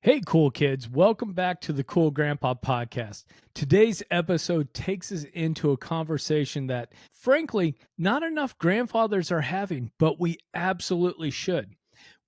Hey, cool kids. Welcome back to the Cool Grandpa Podcast. Today's episode takes us into a conversation that, frankly, not enough grandfathers are having, but we absolutely should.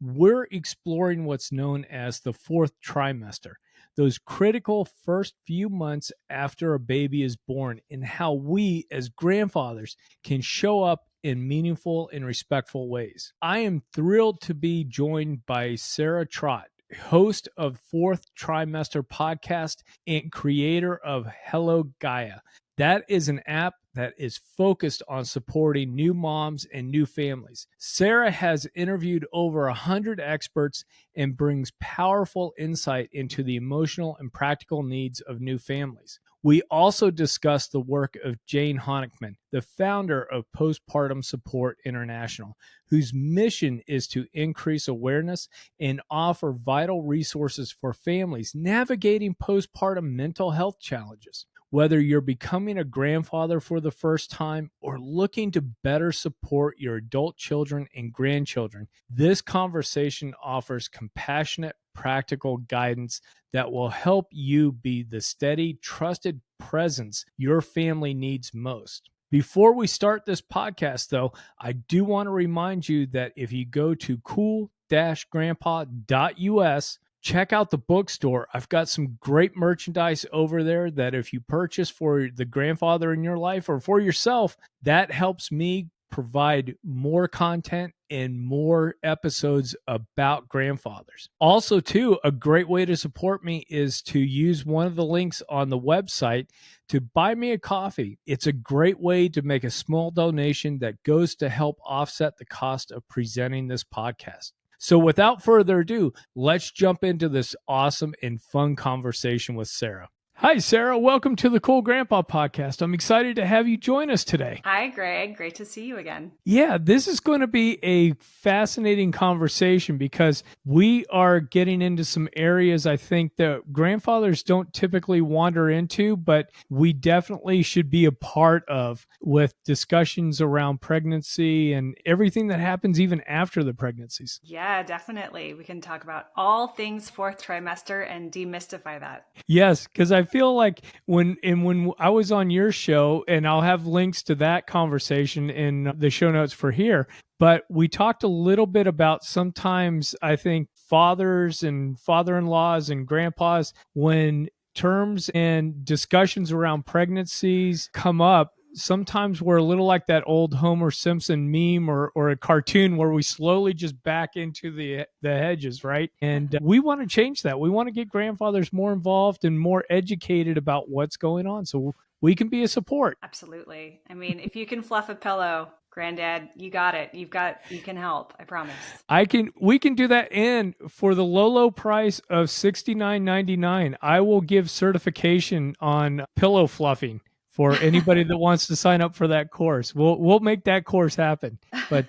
We're exploring what's known as the fourth trimester, those critical first few months after a baby is born, and how we as grandfathers can show up in meaningful and respectful ways. I am thrilled to be joined by Sarah Trott, host of Fourth Trimester Podcast and creator of Hello Gaia. That is an app that is focused on supporting new moms and new families. Sarah has interviewed over 100 experts and brings powerful insight into the emotional and practical needs of new families. We also discuss the work of Jane Honigman, the founder of Postpartum Support International, whose mission is to increase awareness and offer vital resources for families navigating postpartum mental health challenges. Whether you're becoming a grandfather for the first time or looking to better support your adult children and grandchildren, this conversation offers compassionate, practical guidance that will help you be the steady, trusted presence your family needs most. Before we start this podcast, though, I do want to remind you that if you go to cool-grandpa.us, check out the bookstore. I've got some great merchandise over there that if you purchase for the grandfather in your life or for yourself, that helps me provide more content and more episodes about grandfathers. Also, too, a great way to support me is to use one of the links on the website to buy me a coffee. It's a great way to make a small donation that goes to help offset the cost of presenting this podcast. So without further ado, let's jump into this awesome and fun conversation with Sarah. Hi, Sarah. Welcome to the Cool Grandpa Podcast. I'm excited to have you join us today. Hi, Greg. Great to see you again. Yeah, this is going to be a fascinating conversation because we are getting into some areas I think that grandfathers don't typically wander into, but we definitely should be a part of with discussions around pregnancy and everything that happens even after the pregnancies. Yeah, definitely. We can talk about all things fourth trimester and demystify that. Yes, because I feel like when I was on your show, and I'll have links to that conversation in the show notes for here, but we talked a little bit about sometimes I think fathers and father-in-laws and grandpas, when terms and discussions around pregnancies come up, sometimes we're a little like that old Homer Simpson meme or a cartoon where we slowly just back into the hedges, right? And we want to change that. We want to get grandfathers more involved and more educated about what's going on so we can be a support. Absolutely. I mean, if you can fluff a pillow, Granddad, you got it. You can help. I promise. We can do that. And for the low price of $69.99, I will give certification on pillow fluffing for anybody that wants to sign up for that course. We'll make that course happen. But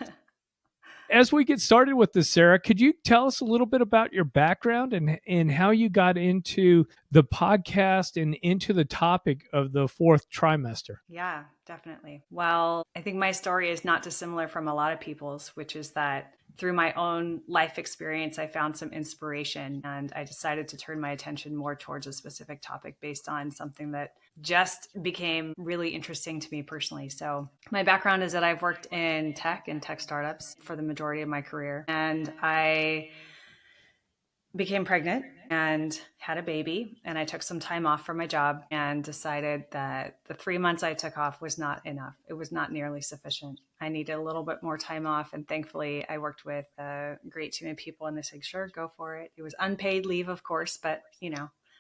as we get started with this, Sarah, could you tell us a little bit about your background and how you got into the podcast and into the topic of the fourth trimester? Yeah, definitely. Well, I think my story is not dissimilar from a lot of people's, which is that through my own life experience, I found some inspiration and I decided to turn my attention more towards a specific topic based on something that just became really interesting to me personally. So my background is that I've worked in tech and tech startups for the majority of my career. And I became pregnant and had a baby, and I took some time off from my job and decided that the 3 months I took off was not enough. It was not nearly sufficient. I needed a little bit more time off. And thankfully I worked with a great team of people and they said, sure, go for it. It was unpaid leave, of course, but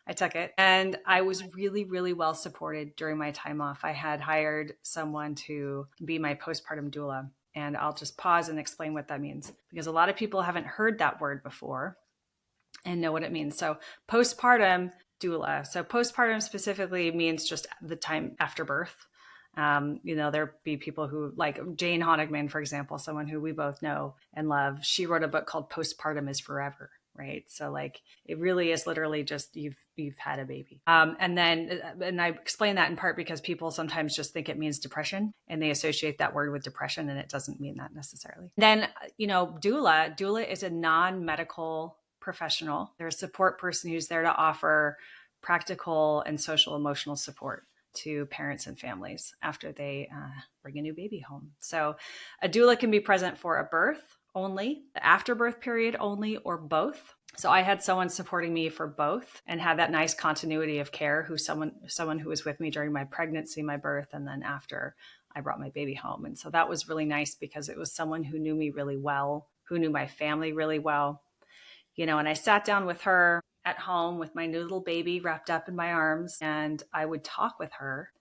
I took it and I was really, really well supported during my time off. I had hired someone to be my postpartum doula. And I'll just pause and explain what that means because a lot of people haven't heard that word before and know what it means. So postpartum doula. So postpartum specifically means just the time after birth. There'd be people who like Jane Honigman, for example, someone who we both know and love. She wrote a book called Postpartum is Forever. Right. So like, it really is literally just, you've had a baby. And I explain that in part because people sometimes just think it means depression and they associate that word with depression and it doesn't mean that necessarily. Then, doula is a non-medical professional. They're a support person who's there to offer practical and social emotional support to parents and families after they bring a new baby home. So a doula can be present for a birth only, the afterbirth period only, or both. So I had someone supporting me for both and had that nice continuity of care, someone who was with me during my pregnancy, my birth, and then after I brought my baby home. And so that was really nice because it was someone who knew me really well, who knew my family really well, and I sat down with her at home with my new little baby wrapped up in my arms, and I would talk with her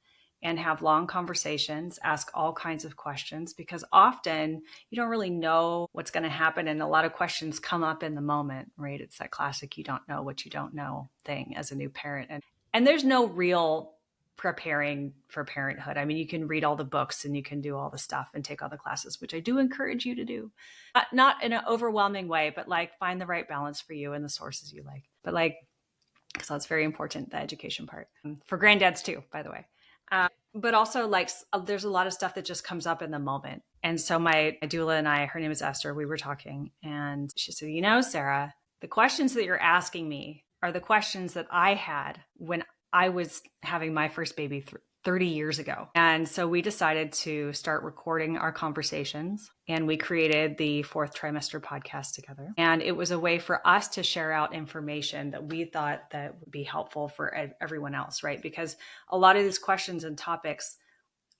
and have long conversations, ask all kinds of questions, because often you don't really know what's going to happen. And a lot of questions come up in the moment, right? It's that classic, you don't know what you don't know thing as a new parent. And there's no real preparing for parenthood. I mean, you can read all the books and you can do all the stuff and take all the classes, which I do encourage you to do. Not in an overwhelming way, but like find the right balance for you and the sources you like. But like, because that's very important, the education part. For granddads too, by the way. But also like there's a lot of stuff that just comes up in the moment. And so my doula and I, her name is Esther, we were talking and she said, Sarah, the questions that you're asking me are the questions that I had when I was having my first baby 30 years ago. And so we decided to start recording our conversations and we created the Fourth Trimester Podcast together. And it was a way for us to share out information that we thought that would be helpful for everyone else, right? Because a lot of these questions and topics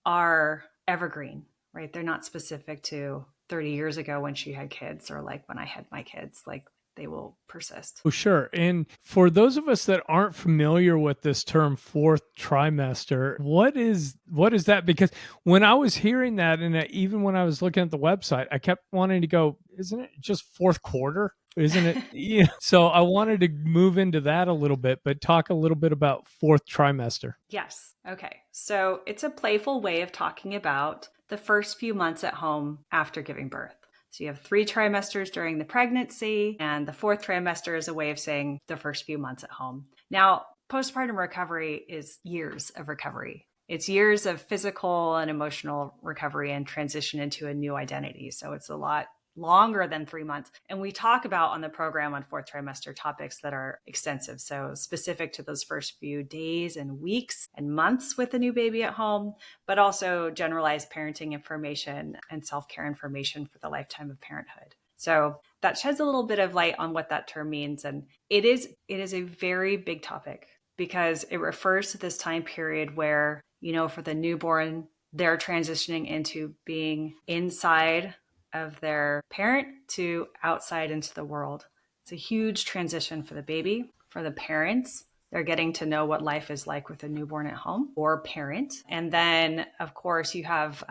are evergreen, right? They're not specific to 30 years ago when she had kids or like when I had my kids, like they will persist. Oh, sure. And for those of us that aren't familiar with this term fourth trimester, what is that? Because when I was hearing that, and even when I was looking at the website, I kept wanting to go, isn't it just fourth quarter? Isn't it? Yeah. So I wanted to move into that a little bit, but talk a little bit about fourth trimester. Yes. Okay. So it's a playful way of talking about the first few months at home after giving birth. So you have 3 trimesters during the pregnancy, and the 4th trimester is a way of saying the first few months at home. Now, postpartum recovery is years of recovery. It's years of physical and emotional recovery and transition into a new identity. So it's a lot longer than 3 months. And we talk about on the program on 4th trimester topics that are extensive. So specific to those first few days and weeks and months with a new baby at home, but also generalized parenting information and self-care information for the lifetime of parenthood. So that sheds a little bit of light on what that term means. And it is a very big topic because it refers to this time period where, for the newborn, they're transitioning into being inside of their parent to outside into the world. It's a huge transition for the baby, for the parents. They're getting to know what life is like with a newborn at home or parent. And then, of course, you have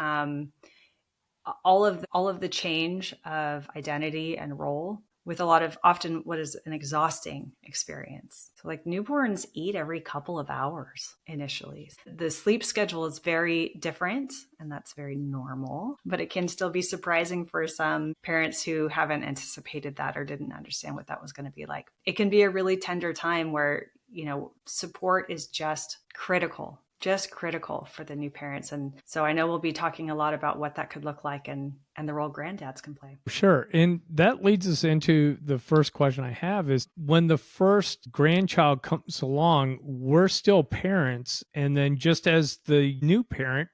all of the change of identity and role with a lot of often what is an exhausting experience. So like newborns eat every couple of hours initially. The sleep schedule is very different and that's very normal, but it can still be surprising for some parents who haven't anticipated that or didn't understand what that was going to be like. It can be a really tender time where, support is just critical for the new parents. And so I know we'll be talking a lot about what that could look like and the role granddads can play. Sure. And that leads us into the first question I have is when the first grandchild comes along, we're still parents. And then just as the new parent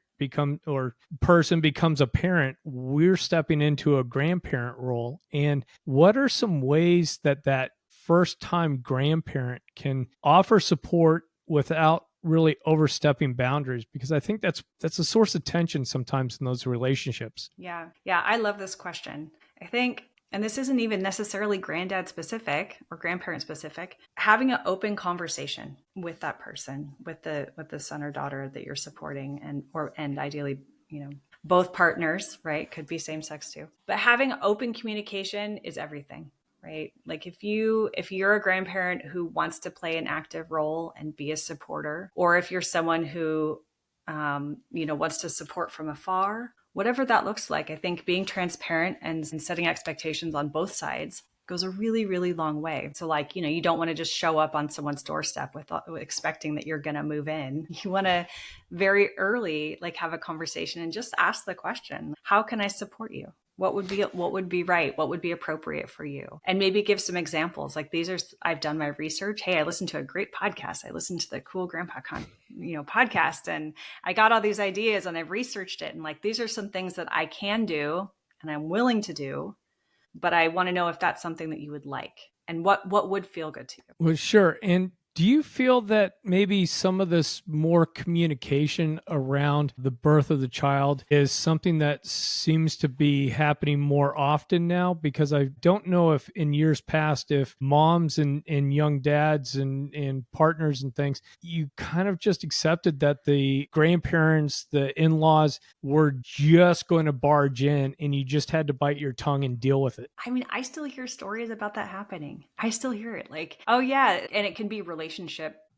person becomes a parent, we're stepping into a grandparent role. And what are some ways that first time grandparent can offer support without really overstepping boundaries? Because I think that's a source of tension sometimes in those relationships. Yeah. I love this question. I think, and this isn't even necessarily granddad specific or grandparent specific, having an open conversation with that person, with the son or daughter that you're supporting and ideally, both partners, right? Could be same sex too. But having open communication is everything. Right? Like if you're a grandparent who wants to play an active role and be a supporter, or if you're someone who, wants to support from afar, whatever that looks like, I think being transparent and setting expectations on both sides goes a really, really long way. So like, you don't want to just show up on someone's doorstep with expecting that you're going to move in. You want to very early, like have a conversation and just ask the question, how can I support you? What would be right? What would be appropriate for you? And maybe give some examples. Like I've done my research. Hey, I listened to a great podcast. I listened to the Cool Grandpa podcast, and I got all these ideas and I've researched it. And like, these are some things that I can do and I'm willing to do, but I want to know if that's something that you would like and what would feel good to you. Well, sure. And do you feel that maybe some of this more communication around the birth of the child is something that seems to be happening more often now? Because I don't know if in years past, if moms and young dads and partners and things, you kind of just accepted that the grandparents, the in-laws were just going to barge in and you just had to bite your tongue and deal with it. I mean, I still hear stories about that happening. I still hear it like, oh yeah. And it can be relationship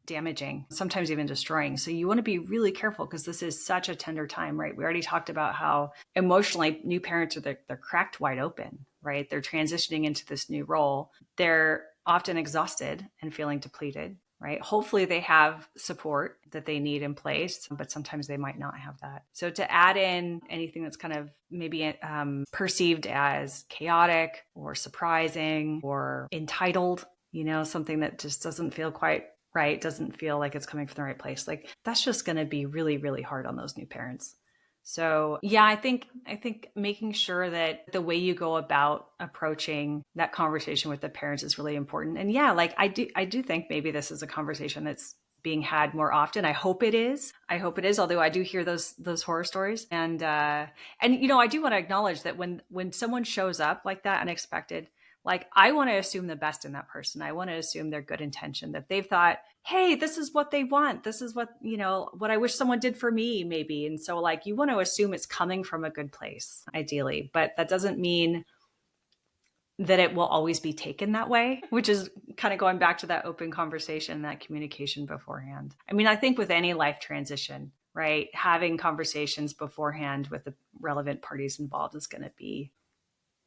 damaging, sometimes even destroying. So you want to be really careful because this is such a tender time, right? We already talked about how emotionally new parents are, they're cracked wide open, right? They're transitioning into this new role. They're often exhausted and feeling depleted, right? Hopefully they have support that they need in place, but sometimes they might not have that. So to add in anything that's kind of maybe perceived as chaotic or surprising or entitled, something that just doesn't feel quite right, doesn't feel like it's coming from the right place. Like that's just going to be really, really hard on those new parents. So yeah, I think making sure that the way you go about approaching that conversation with the parents is really important. And yeah, like I do think maybe this is a conversation that's being had more often. I hope it is. Although I do hear those horror stories. And I do want to acknowledge that when someone shows up like that unexpected, like I want to assume the best in that person. I want to assume their good intention, that they've thought, hey, this is what they want. This is what, what I wish someone did for me, maybe. And so like, you want to assume it's coming from a good place, ideally, but that doesn't mean that it will always be taken that way, which is kind of going back to that open conversation, that communication beforehand. I mean, I think with any life transition, right, having conversations beforehand with the relevant parties involved is going to be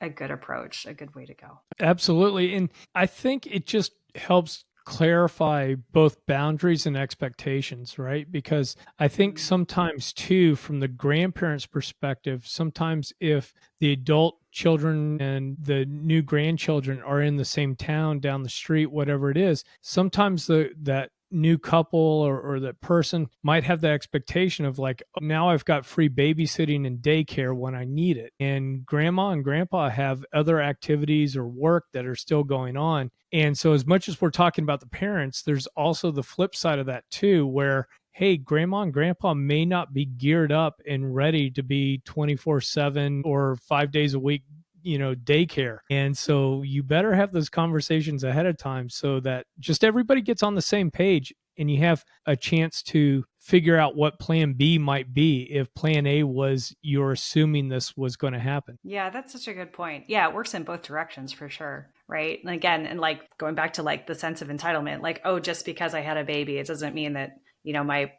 a good approach, a good way to go. Absolutely. And I think it just helps clarify both boundaries and expectations, right? Because I think sometimes too, from the grandparents' perspective, sometimes if the adult children and the new grandchildren are in the same town, down the street, whatever it is, sometimes that new couple or that person might have the expectation of like, oh, now I've got free babysitting and daycare when I need it. And grandma and grandpa have other activities or work that are still going on. And so as much as we're talking about the parents, there's also the flip side of that too, where hey, grandma and grandpa may not be geared up and ready to be 24/7 or 5 days a week daycare. And so you better have those conversations ahead of time so that just everybody gets on the same page and you have a chance to figure out what plan B might be if plan A was you're assuming this was going to happen. Yeah, that's such a good point. Yeah, it works in both directions for sure. Right. And again, and like going back to like the sense of entitlement, like, oh, just because I had a baby, it doesn't mean that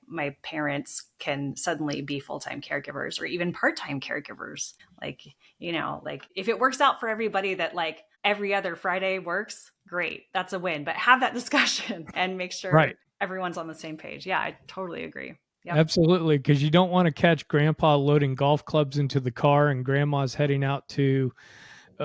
my parents can suddenly be full-time caregivers or even part-time caregivers. Like, like if it works out for everybody that like every other Friday works, great. That's a win. But have that discussion and make sure everyone's on the same page. Yeah, I totally agree. Yep. Absolutely. Because you don't want to catch grandpa loading golf clubs into the car and grandma's heading out to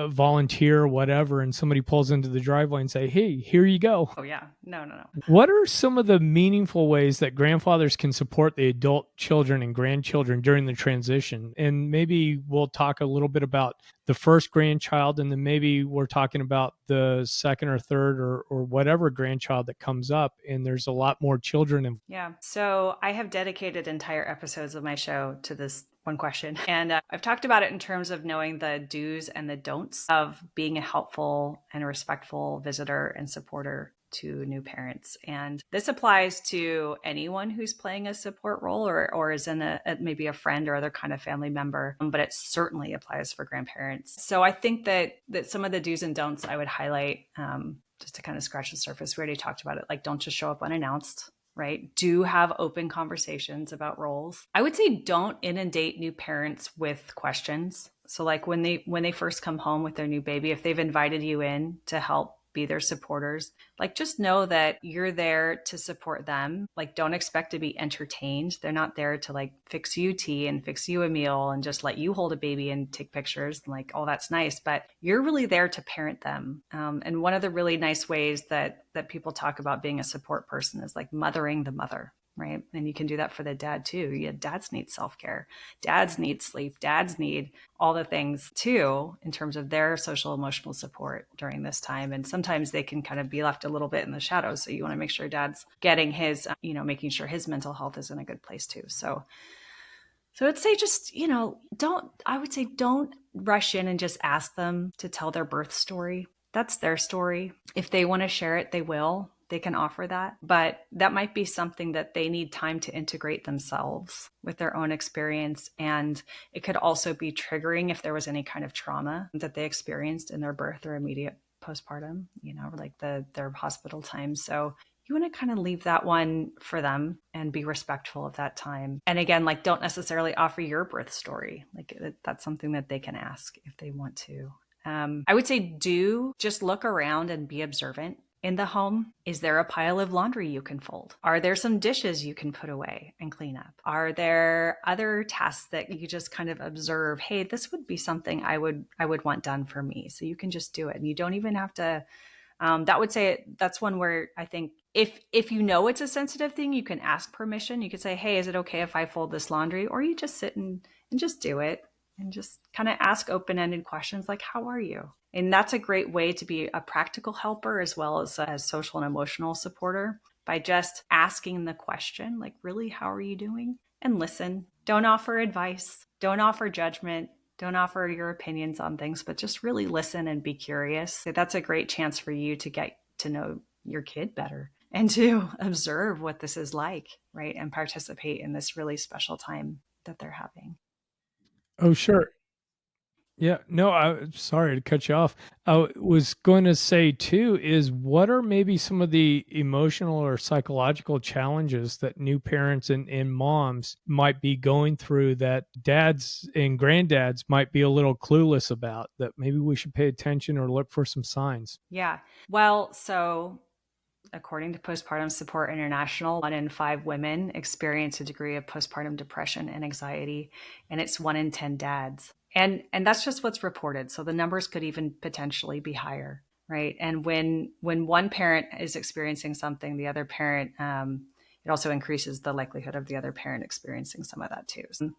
volunteer or whatever, and somebody pulls into the driveway and say, hey, here you go. Oh yeah. No. What are some of the meaningful ways that grandfathers can support the adult children and grandchildren during the transition? And maybe we'll talk a little bit about the first grandchild, and then maybe we're talking about the second or third or whatever grandchild that comes up, and there's a lot more children. Yeah. So I have dedicated entire episodes of my show to this one question. And I've talked about it in terms of knowing the do's and the don'ts of being a helpful and respectful visitor and supporter to new parents. And this applies to anyone who's playing a support role or is in maybe a friend or other kind of family member, but it certainly applies for grandparents. So I think that some of the do's and don'ts I would highlight, just to kind of scratch the surface. We already talked about it. Like, don't just show up unannounced. Right? Do have open conversations about roles. I would say don't inundate new parents with questions. So like when they first come home with their new baby, if they've invited you in to help be their supporters. Like, just know that you're there to support them. Like, don't expect to be entertained. They're not there to like fix you tea and fix you a meal and just let you hold a baby and take pictures. And like, oh, that's nice. But you're really there to parent them. And one of the really nice ways that people talk about being a support person is like mothering the mother. Right. And you can do that for the dad too. Yeah, dads need self-care. Dads need sleep. Dads need all the things too, in terms of their social emotional support during this time. And sometimes they can kind of be left a little bit in the shadows. So you want to make sure dad's getting his, making sure his mental health is in a good place too. So I'd say just, don't rush in and just ask them to tell their birth story. That's their story. If they want to share it, they will. They can offer that, but that might be something that they need time to integrate themselves with their own experience. And it could also be triggering if there was any kind of trauma that they experienced in their birth or immediate postpartum, like their hospital time. So you want to kind of leave that one for them and be respectful of that time. And again, like, don't necessarily offer your birth story. Like, that's something that they can ask if they want to. I would say do just look around and be observant. In the home, is there a pile of laundry you can fold? Are there some dishes you can put away and clean up? Are there other tasks that you just kind of observe? Hey, this would be something I would want done for me. So you can just do it, and you don't even have to. That's one where I think if you know it's a sensitive thing, you can ask permission. You could say, hey, is it okay if I fold this laundry? Or you just sit and just do it. And just kind of ask open-ended questions like, how are you? And that's a great way to be a practical helper as well as a social and emotional supporter, by just asking the question, like, really, how are you doing? And listen. Don't offer advice. Don't offer judgment. Don't offer your opinions on things, but just really listen and be curious. So that's a great chance for you to get to know your kid better and to observe what this is like, right? And participate in this really special time that they're having. Oh, sure. Yeah, no, I'm sorry to cut you off. I was going to say too is what are maybe some of the emotional or psychological challenges that new parents and moms might be going through that dads and granddads might be a little clueless about, that maybe we should pay attention or look for some signs? Yeah. Well, so according to Postpartum Support International, 1 in 5 women experience a degree of postpartum depression and anxiety, and it's 1 in 10 dads. And that's just what's reported. So the numbers could even potentially be higher, right? And when one parent is experiencing something, the other parent, it also increases the likelihood of the other parent experiencing some of that too. So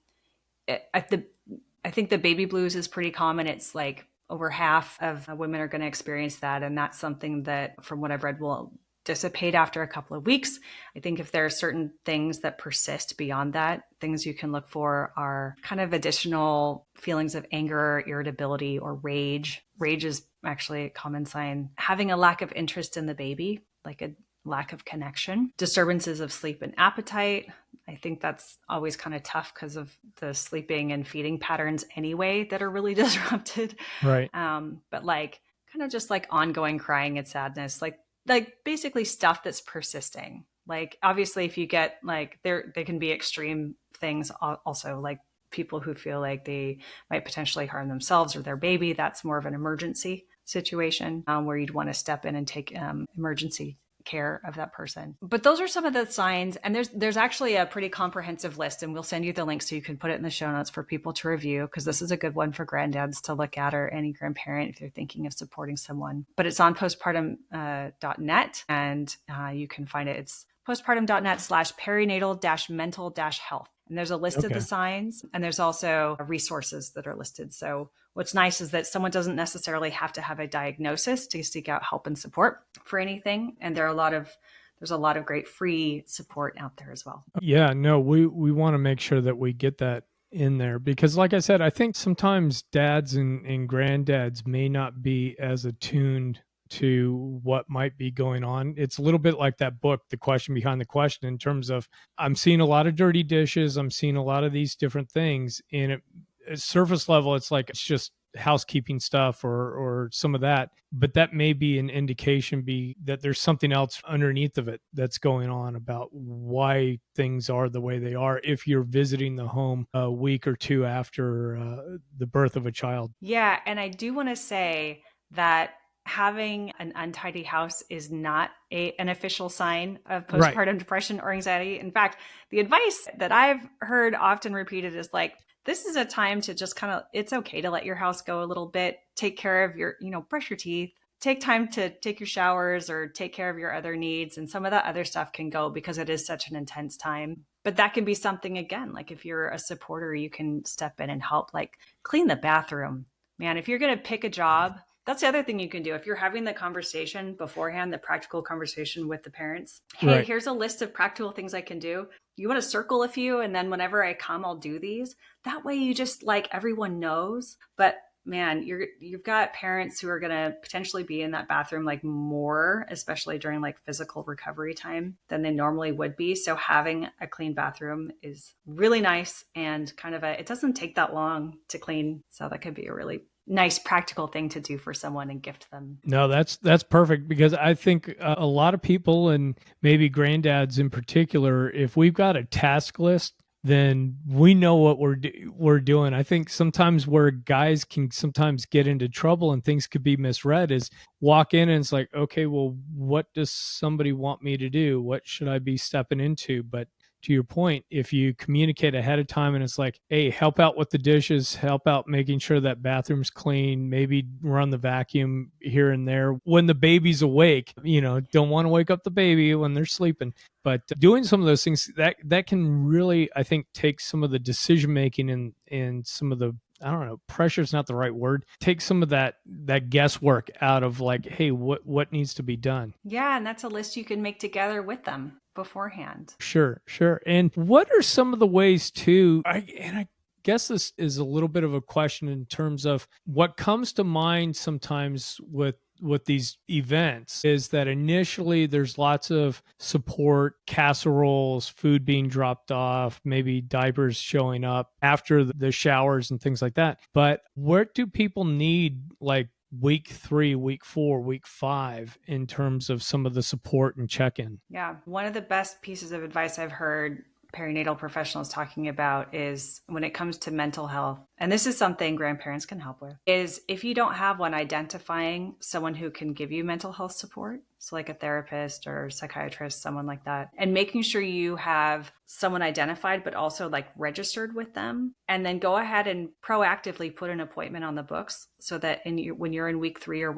I think the baby blues is pretty common. It's like over half of women are going to experience that. And that's something that, from what I've read, will dissipate after a couple of weeks. I think if there are certain things that persist beyond that, things you can look for are kind of additional feelings of anger, irritability, or rage. Rage is actually a common sign. Having a lack of interest in the baby, like a lack of connection, disturbances of sleep and appetite. I think that's always kind of tough because of the sleeping and feeding patterns anyway that are really disrupted. Right. But like kind of just like ongoing crying and sadness, like basically stuff that's persisting. Like, obviously, if you get like there can be extreme things also, like people who feel like they might potentially harm themselves or their baby. That's more of an emergency situation where you'd want to step in and take emergency care of that person. But those are some of the signs. And there's actually a pretty comprehensive list, and we'll send you the link so you can put it in the show notes for people to review, because this is a good one for granddads to look at, or any grandparent if they're thinking of supporting someone. But it's on postpartum.net, and you can find it. It's postpartum.net/perinatal-mental-health. And there's a list of the signs, and there's also resources that are listed. So what's nice is that someone doesn't necessarily have to have a diagnosis to seek out help and support for anything. And there's a lot of great free support out there as well. Yeah, no, we want to make sure that we get that in there, because like I said, I think sometimes dads and granddads may not be as attuned to what might be going on. It's a little bit like that book, The Question Behind the Question, in terms of, I'm seeing a lot of dirty dishes, I'm seeing a lot of these different things, and at surface level, it's like it's just housekeeping stuff or some of that, but that may be an indication that there's something else underneath of it that's going on about why things are the way they are if you're visiting the home a week or two after the birth of a child. Yeah, and I do want to say that having an untidy house is not an official sign of Right. postpartum depression or anxiety. In fact, the advice that I've heard often repeated is like, this is a time to just it's okay to let your house go a little bit, take care of your, brush your teeth, take time to take your showers or take care of your other needs. And some of that other stuff can go because it is such an intense time. But that can be something, again, like if you're a supporter, you can step in and help, like clean the bathroom. Man, if you're going to pick a job, that's the other thing you can do. If you're having the conversation beforehand, the practical conversation with the parents, hey, here's a list of practical things I can do. You want to circle a few, and then whenever I come, I'll do these. That way you just, like, everyone knows. But man, you've got parents who are going to potentially be in that bathroom like more, especially during like physical recovery time, than they normally would be. So having a clean bathroom is really nice, and it doesn't take that long to clean. So that could be a really nice practical thing to do for someone and gift them. No, that's perfect, because I think a lot of people, and maybe granddads in particular, if we've got a task list, then we know what we're doing. I think sometimes where guys can sometimes get into trouble and things could be misread is walk in and it's like, okay, well, what does somebody want me to do? What should I be stepping into? But to your point, if you communicate ahead of time and it's like, hey, help out with the dishes, help out making sure that bathroom's clean, maybe run the vacuum here and there when the baby's awake, don't want to wake up the baby when they're sleeping. But doing some of those things that can really, I think, take some of the decision making and some of the, I don't know, pressure is not the right word. Take some of that guesswork out of like, hey, what needs to be done? Yeah, and that's a list you can make together with them beforehand. Sure. And what are some of the ways too? I guess this is a little bit of a question in terms of what comes to mind sometimes with these events is that initially there's lots of support, casseroles, food being dropped off, maybe diapers showing up after the showers and things like that. But where do people need, like, week 3, week 4, week 5 in terms of some of the support and check-in? Yeah. One of the best pieces of advice I've heard perinatal professionals talking about is when it comes to mental health, and this is something grandparents can help with, is if you don't have one, identifying someone who can give you mental health support. So like a therapist or psychiatrist, someone like that, and making sure you have someone identified, but also like registered with them. And then go ahead and proactively put an appointment on the books so that when you're in week 3 or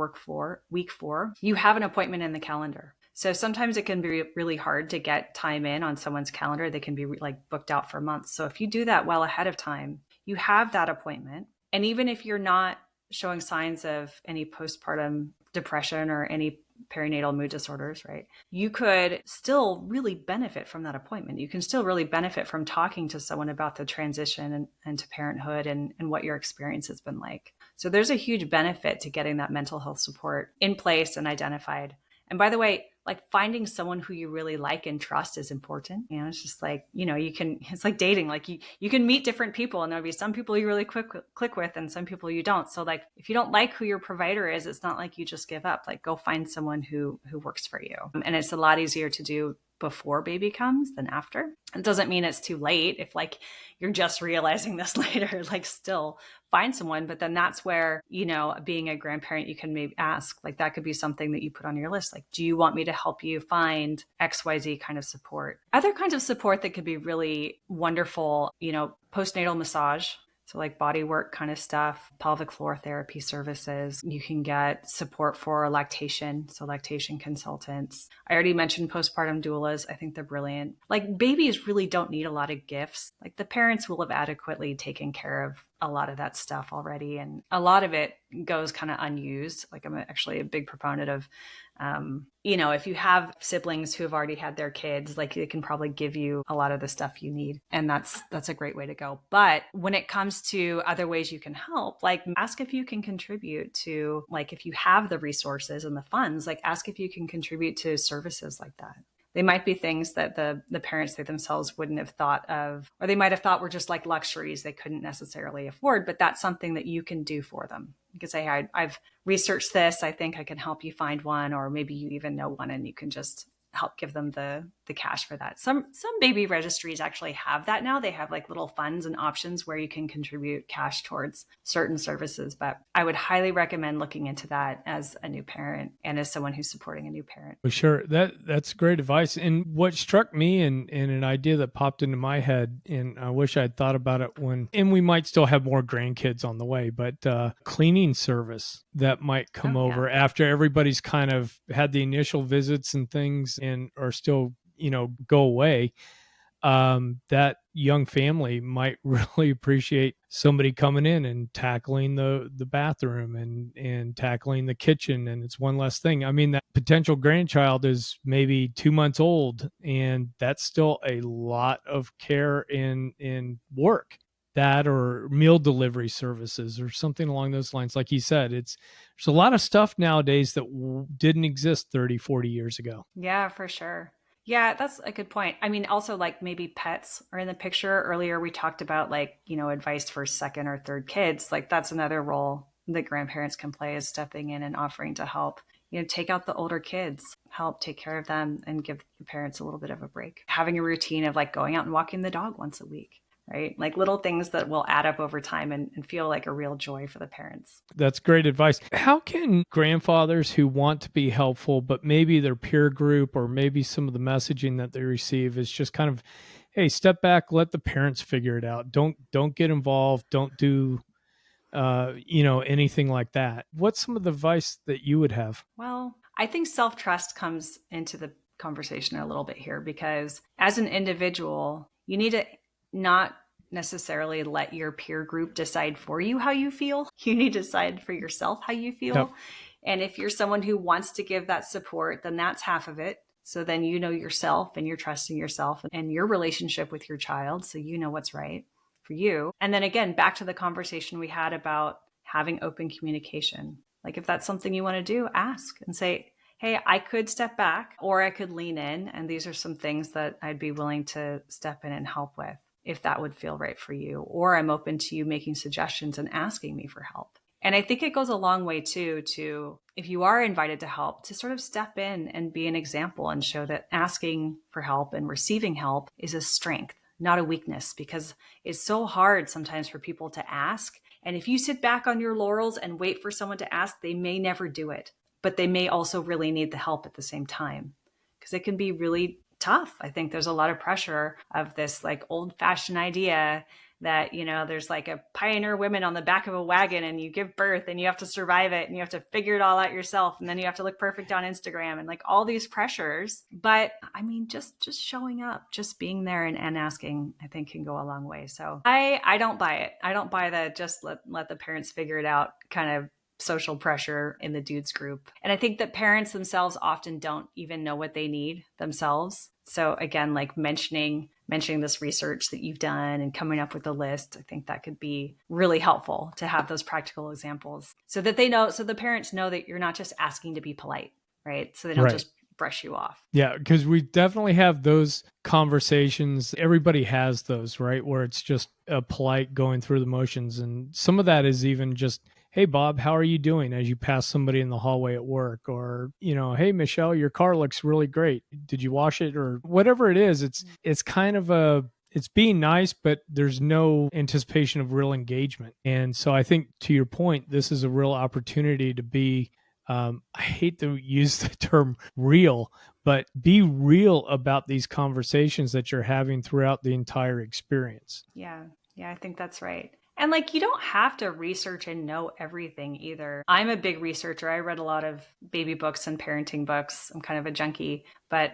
week 4, you have an appointment in the calendar. So sometimes it can be really hard to get time in on someone's calendar. They can be like booked out for months. So if you do that well ahead of time, you have that appointment. And even if you're not showing signs of any postpartum depression or any perinatal mood disorders, right, you could still really benefit from that appointment. You can still really benefit from talking to someone about the transition and to parenthood and what your experience has been like. So there's a huge benefit to getting that mental health support in place and identified. And by the way, like finding someone who you really like and trust is important. It's just like, it's like dating. Like you can meet different people, and there'll be some people you really click with and some people you don't. So like, if you don't like who your provider is, it's not like you just give up. Like, go find someone who works for you. And it's a lot easier to do before baby comes than after. It doesn't mean it's too late. If like you're just realizing this later, like still find someone. But then that's where, being a grandparent, you can maybe ask, like that could be something that you put on your list. Like, do you want me to help you find XYZ kind of support? Other kinds of support that could be really wonderful, postnatal massage. So like body work kind of stuff, pelvic floor therapy services. You can get support for lactation. So lactation consultants. I already mentioned postpartum doulas. I think they're brilliant. Like, babies really don't need a lot of gifts. Like, the parents will have adequately taken care of a lot of that stuff already. And a lot of it goes kind of unused. Like, I'm actually a big proponent of, if you have siblings who have already had their kids, like, they can probably give you a lot of the stuff you need. And that's a great way to go. But when it comes to other ways you can help, like, ask if you can contribute to, like, if you have the resources and the funds, like, ask if you can contribute to services like that. They might be things that the parents, they themselves wouldn't have thought of, or they might have thought were just like luxuries they couldn't necessarily afford, but that's something that you can do for them. You can say, hey, I've researched this. I think I can help you find one, or maybe you even know one and you can just help give them the the cash for that. Some baby registries actually have that now. They have like little funds and options where you can contribute cash towards certain services. But I would highly recommend looking into that as a new parent and as someone who's supporting a new parent. Well, sure. That's great advice. And what struck me and an idea that popped into my head, and I wish I'd thought about it and we might still have more grandkids on the way, but cleaning service that might come over after everybody's kind of had the initial visits and things and are still, go away. That young family might really appreciate somebody coming in and tackling the bathroom and tackling the kitchen. And it's one less thing. I mean, that potential grandchild is maybe 2 months old, and that's still a lot of care in work. That or meal delivery services or something along those lines. Like you said, there's a lot of stuff nowadays that didn't exist 30, 40 years ago. Yeah, for sure. Yeah, that's a good point. I mean, also like maybe pets are in the picture. Earlier, we talked about like, advice for second or third kids. Like that's another role that grandparents can play, is stepping in and offering to help, take out the older kids, help take care of them and give your parents a little bit of a break. Having a routine of like going out and walking the dog once a week. Right? Like little things that will add up over time and feel like a real joy for the parents. That's great advice. How can grandfathers who want to be helpful, but maybe their peer group or maybe some of the messaging that they receive is just kind of, hey, step back, let the parents figure it out. Don't get involved. Don't do, anything like that. What's some of the advice that you would have? Well, I think self-trust comes into the conversation a little bit here, because as an individual, you need to not necessarily let your peer group decide for you how you feel. You need to decide for yourself how you feel. Yep. And if you're someone who wants to give that support, then that's half of it. So then you know yourself and you're trusting yourself and your relationship with your child. So you know what's right for you. And then again, back to the conversation we had about having open communication. Like if that's something you want to do, ask and say, hey, I could step back or I could lean in. And these are some things that I'd be willing to step in and help with, if that would feel right for you, or I'm open to you making suggestions and asking me for help. And I think it goes a long way too, to if you are invited to help, to sort of step in and be an example and show that asking for help and receiving help is a strength, not a weakness, because it's so hard sometimes for people to ask. And if you sit back on your laurels and wait for someone to ask, they may never do it, but they may also really need the help at the same time, because it can be really tough. I think there's a lot of pressure of this like old fashioned idea that, there's like a pioneer women on the back of a wagon and you give birth and you have to survive it and you have to figure it all out yourself. And then you have to look perfect on Instagram and like all these pressures. But I mean, just showing up, just being there and asking, I think can go a long way. So I don't buy it. I don't buy that. Just let the parents figure it out kind of social pressure in the dudes group. And I think that parents themselves often don't even know what they need themselves. So again, like mentioning this research that you've done and coming up with a list, I think that could be really helpful to have those practical examples so that they know, so the parents know that you're not just asking to be polite, right? So they don't just brush you off. Yeah, because we definitely have those conversations. Everybody has those, right? Where it's just a polite going through the motions. And some of that is even just, hey, Bob, how are you doing, as you pass somebody in the hallway at work? Or, hey, Michelle, your car looks really great. Did you wash it? Or whatever it is, it's kind of it's being nice, but there's no anticipation of real engagement. And so I think, to your point, this is a real opportunity to be, I hate to use the term real, but be real about these conversations that you're having throughout the entire experience. Yeah, I think that's right. And like, you don't have to research and know everything either. I'm a big researcher. I read a lot of baby books and parenting books. I'm kind of a junkie, but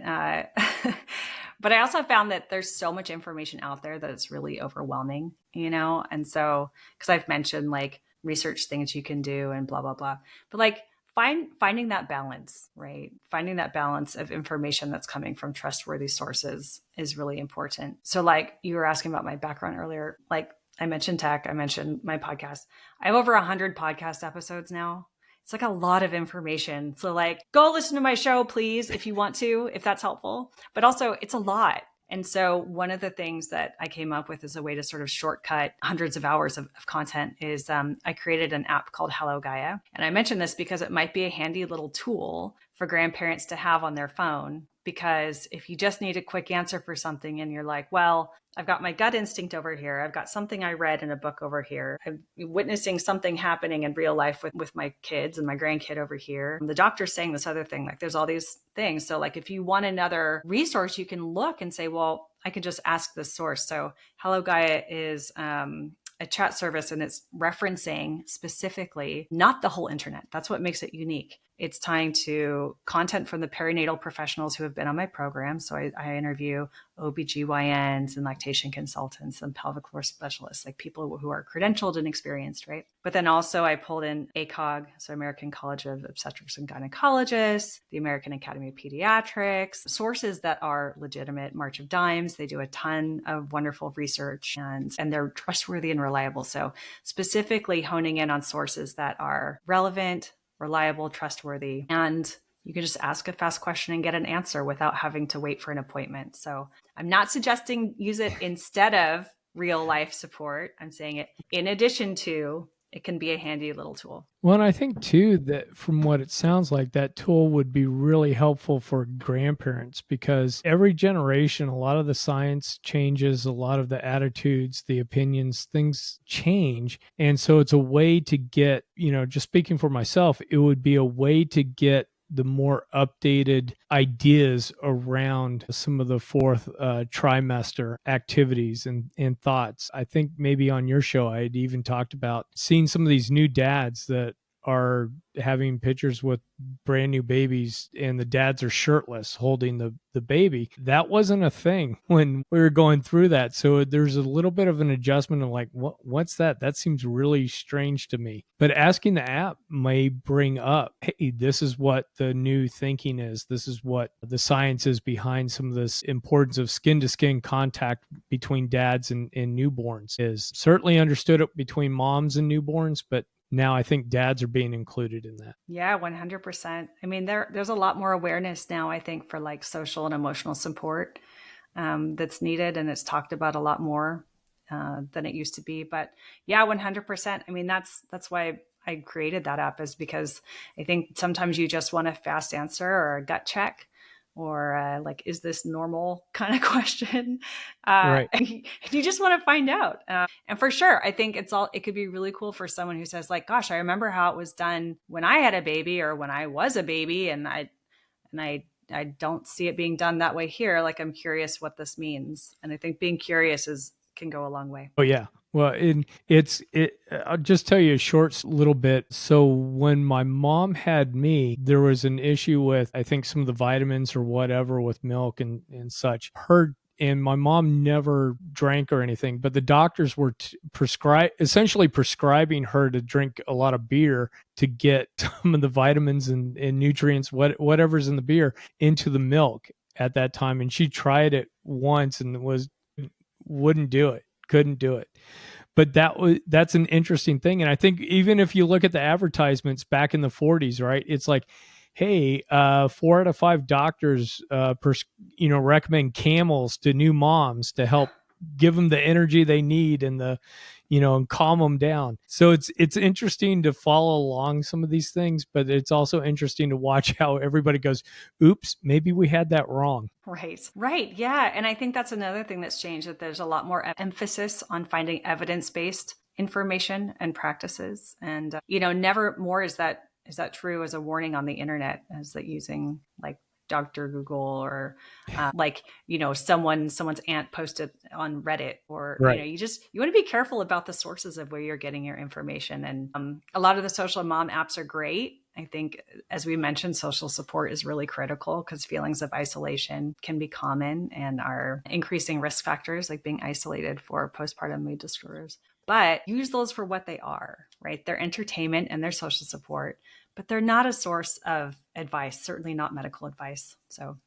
but I also found that there's so much information out there that it's really overwhelming, And so, because I've mentioned like research things you can do and blah, blah, blah. But like finding that balance, right? Finding that balance of information that's coming from trustworthy sources is really important. So like you were asking about my background earlier, like I mentioned tech, I mentioned my podcast. I have over 100 podcast episodes now. It's like a lot of information. So like, go listen to my show, please, if you want to, if that's helpful. But also it's a lot. And so one of the things that I came up with as a way to sort of shortcut hundreds of hours of content is I created an app called Hello Gaia. And I mention this because it might be a handy little tool for grandparents to have on their phone Because if you just need a quick answer for something and you're like, well, I've got my gut instinct over here. I've got something I read in a book over here. I'm witnessing something happening in real life with my kids and my grandkid over here. The doctor's saying this other thing, like there's all these things. So like if you want another resource, you can look and say, well, I can just ask this source. So Hello Gaia is a chat service, and it's referencing specifically not the whole internet. That's what makes it unique. It's tying to content from the perinatal professionals who have been on my program. So I interview OBGYNs and lactation consultants and pelvic floor specialists, like people who are credentialed and experienced, right? But then also I pulled in ACOG, so American College of Obstetrics and Gynecologists, the American Academy of Pediatrics, sources that are legitimate. March of Dimes, they do a ton of wonderful research, and they're trustworthy and reliable. So specifically honing in on sources that are relevant, reliable, trustworthy, and you can just ask a fast question and get an answer without having to wait for an appointment. So I'm not suggesting use it instead of real life support. I'm saying it in addition to, it can be a handy little tool. Well, and I think too that from what it sounds like, that tool would be really helpful for grandparents, because every generation, a lot of the science changes, a lot of the attitudes, the opinions, things change. And so it's a way to get, just speaking for myself, it would be a way to get the more updated ideas around some of the fourth trimester activities and thoughts. I think maybe on your show, I had even talked about seeing some of these new dads that are having pictures with brand new babies and the dads are shirtless holding the baby. That wasn't a thing when we were going through that. So there's a little bit of an adjustment of like, what's that? That seems really strange to me. But asking the app may bring up, hey, this is what the new thinking is. This is what the science is behind some of this importance of skin to skin contact between dads and newborns. Is certainly understood it between moms and newborns, but now I think dads are being included in that. Yeah, 100%. I mean, there's a lot more awareness now, I think, for like social and emotional support that's needed. And it's talked about a lot more than it used to be. But yeah, 100%. I mean, that's why I created that app, is because I think sometimes you just want a fast answer or a gut check, or like, is this normal kind of question? Right. You just want to find out. And for sure, I think it could be really cool for someone who says like, gosh, I remember how it was done when I had a baby or when I was a baby. And I don't see it being done that way here. Like, I'm curious what this means. And I think being curious can go a long way. Oh yeah. Well, I'll just tell you a short little bit. So when my mom had me, there was an issue with, I think, some of the vitamins or whatever with milk and such. And my mom never drank or anything, but the doctors were essentially prescribing her to drink a lot of beer to get some of the vitamins and nutrients, whatever's in the beer, into the milk at that time. And she tried it once and wouldn't do it. Couldn't do it. But that's an interesting thing. And I think even if you look at the advertisements back in the 40s, right, it's like, hey, 4 out of 5 doctors, recommend camels to new moms to help give them the energy they need and and calm them down. So it's interesting to follow along some of these things, but it's also interesting to watch how everybody goes, oops, maybe we had that wrong. Right. Yeah. And I think that's another thing that's changed, that there's a lot more emphasis on finding evidence-based information and practices. And, never more is that true as a warning on the internet, as that using like Dr. Google or someone's aunt posted on Reddit, or, right. You want to be careful about the sources of where you're getting your information. And a lot of the social mom apps are great. I think, as we mentioned, social support is really critical, because feelings of isolation can be common and are increasing risk factors, like being isolated for postpartum mood disorders. But use those for what they are, right? They're entertainment and they're social support, but they're not a source of advice, certainly not medical advice. So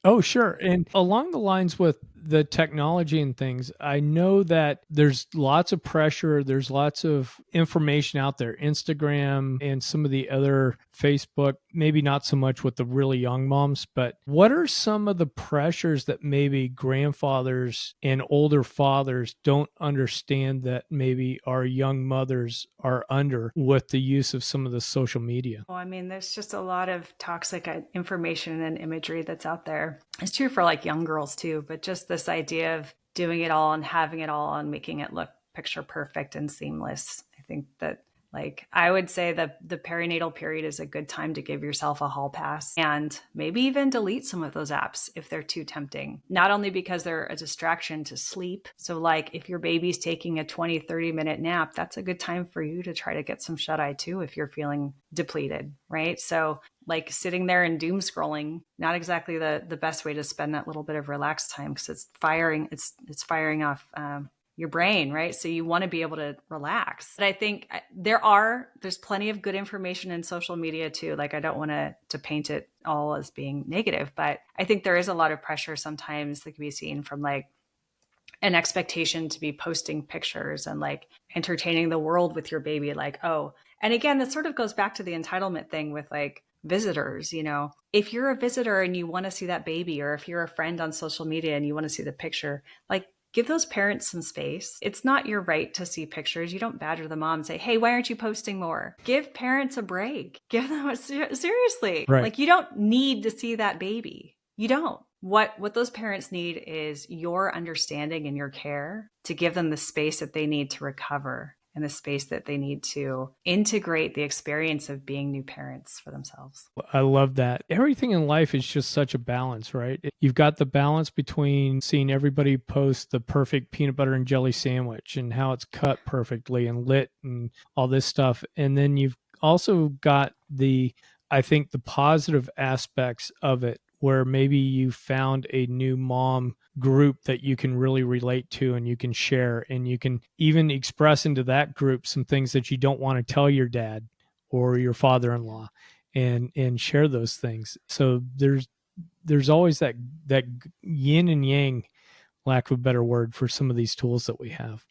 Oh, sure. And along the lines with the technology and things, I know that there's lots of pressure. There's lots of information out there, Instagram and some of the other Facebook, maybe not so much with the really young moms, but what are some of the pressures that maybe grandfathers and older fathers don't understand that maybe our young mothers are under with the use of some of the social media? Well, I mean, there's just a lot of toxic information and imagery that's out there. It's true for like young girls too, but just this idea of doing it all and having it all and making it look picture perfect and seamless. I think that like I would say that the perinatal period is a good time to give yourself a hall pass and maybe even delete some of those apps if they're too tempting. Not only because they're a distraction to sleep. So like if your baby's taking a 20, 30-minute nap, that's a good time for you to try to get some shut-eye too if you're feeling depleted, right? So like sitting there and doom scrolling, not exactly the best way to spend that little bit of relaxed time because it's firing off your brain, right? So you want to be able to relax. But I think there's plenty of good information in social media too. Like I don't want to paint it all as being negative, but I think there is a lot of pressure sometimes that can be seen from like an expectation to be posting pictures and like entertaining the world with your baby. Like, oh, and again, this sort of goes back to the entitlement thing with like visitors, you know, if you're a visitor and you want to see that baby, or if you're a friend on social media and you want to see the picture, like give those parents some space. It's not your right to see pictures. You don't badger the mom and say, hey, why aren't you posting more? Give parents a break. Give them seriously. Right. Like you don't need to see that baby. You don't. What those parents need is your understanding and your care to give them the space that they need to recover and the space that they need to integrate the experience of being new parents for themselves. I love that. Everything in life is just such a balance, right? You've got the balance between seeing everybody post the perfect peanut butter and jelly sandwich and how it's cut perfectly and lit and all this stuff. And then you've also got I think the positive aspects of it, where maybe you found a new mom group that you can really relate to and you can share, and you can even express into that group some things that you don't want to tell your dad or your father-in-law, and share those things. So there's always that yin and yang, lack of a better word, for some of these tools that we have.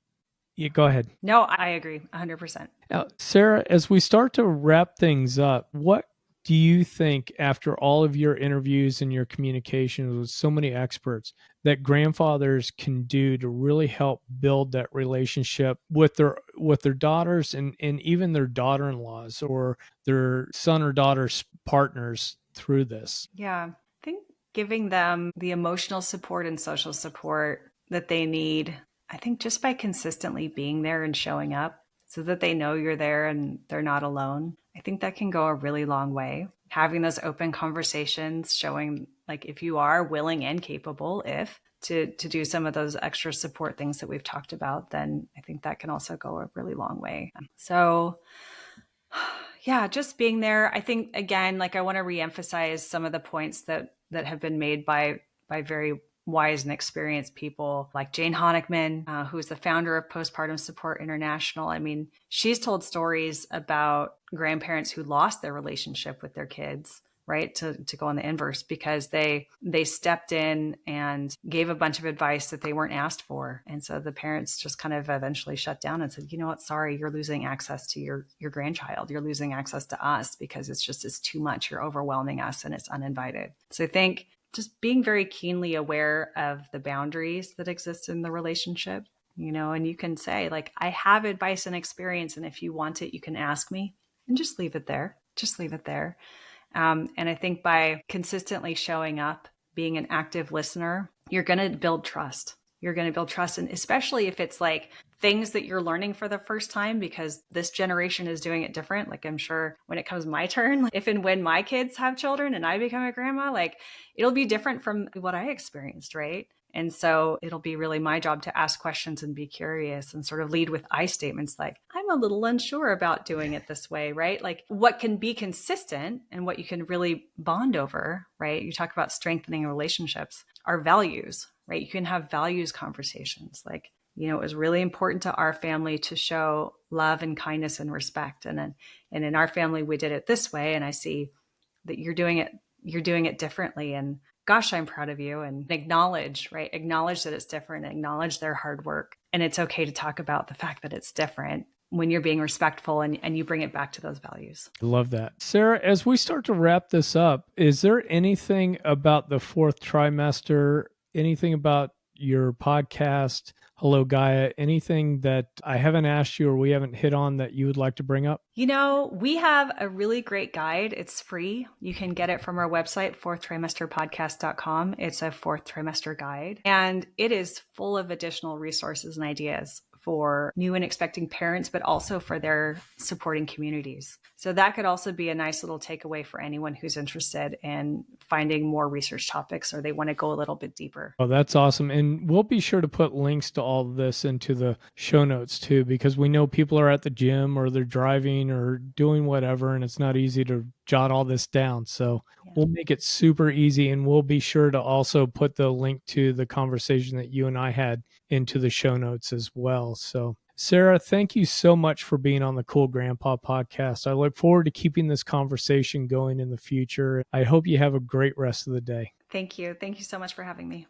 Yeah, go ahead. No, I agree 100%. Now, Sarah, as we start to wrap things up, what do you think, after all of your interviews and your communications with so many experts, that grandfathers can do to really help build that relationship with their daughters and even their daughter-in-laws or their son or daughter's partners through this? Yeah, I think giving them the emotional support and social support that they need, I think just by consistently being there and showing up so that they know you're there and they're not alone, I think that can go a really long way. Having those open conversations, showing like if you are willing and capable, to do some of those extra support things that we've talked about, then I think that can also go a really long way. So yeah, just being there. I think, again, like I want to reemphasize some of the points that have been made by very wise and experienced people like Jane Honigman, who's the founder of Postpartum Support International. I mean, she's told stories about grandparents who lost their relationship with their kids, right? To go on the inverse, because they stepped in and gave a bunch of advice that they weren't asked for. And so the parents just kind of eventually shut down and said, you know what, sorry, you're losing access to your grandchild. You're losing access to us because it's too much. You're overwhelming us and it's uninvited. So I think just being very keenly aware of the boundaries that exist in the relationship, you know, and you can say like, I have advice and experience, and if you want it, you can ask me, and just leave it there. Just leave it there. And I think by consistently showing up, being an active listener, you're going to build trust. You're going to build trust. And especially if it's like things that you're learning for the first time, because this generation is doing it different. Like I'm sure when it comes my turn, if and when my kids have children and I become a grandma, like it'll be different from what I experienced, right? And so it'll be really my job to ask questions and be curious and sort of lead with I statements like, I'm a little unsure about doing it this way, right? Like what can be consistent and what you can really bond over, right? You talk about strengthening relationships, are values, right? You can have values conversations. Like, you know, it was really important to our family to show love and kindness and respect. And in our family, we did it this way. And I see that you're doing it differently. And gosh, I'm proud of you, and acknowledge, right? Acknowledge that it's different, acknowledge their hard work. And it's okay to talk about the fact that it's different when you're being respectful and you bring it back to those values. I love that. Sarah, as we start to wrap this up, is there anything about the fourth trimester, anything about your podcast, Hello Gaia, anything that I haven't asked you or we haven't hit on that you would like to bring up? We have a really great guide. It's free. You can get it from our website, fourthtrimesterpodcast.com. It's a fourth trimester guide, and it is full of additional resources and ideas for new and expecting parents, but also for their supporting communities. So that could also be a nice little takeaway for anyone who's interested in finding more research topics or they want to go a little bit deeper. Oh, that's awesome. And we'll be sure to put links to all of this into the show notes too, because we know people are at the gym or they're driving or doing whatever, and it's not easy to jot all this down. So we'll make it super easy, and we'll be sure to also put the link to the conversation that you and I had into the show notes as well. So Sarah, thank you so much for being on the Cool Grandpa podcast. I look forward to keeping this conversation going in the future. I hope you have a great rest of the day. Thank you. Thank you so much for having me.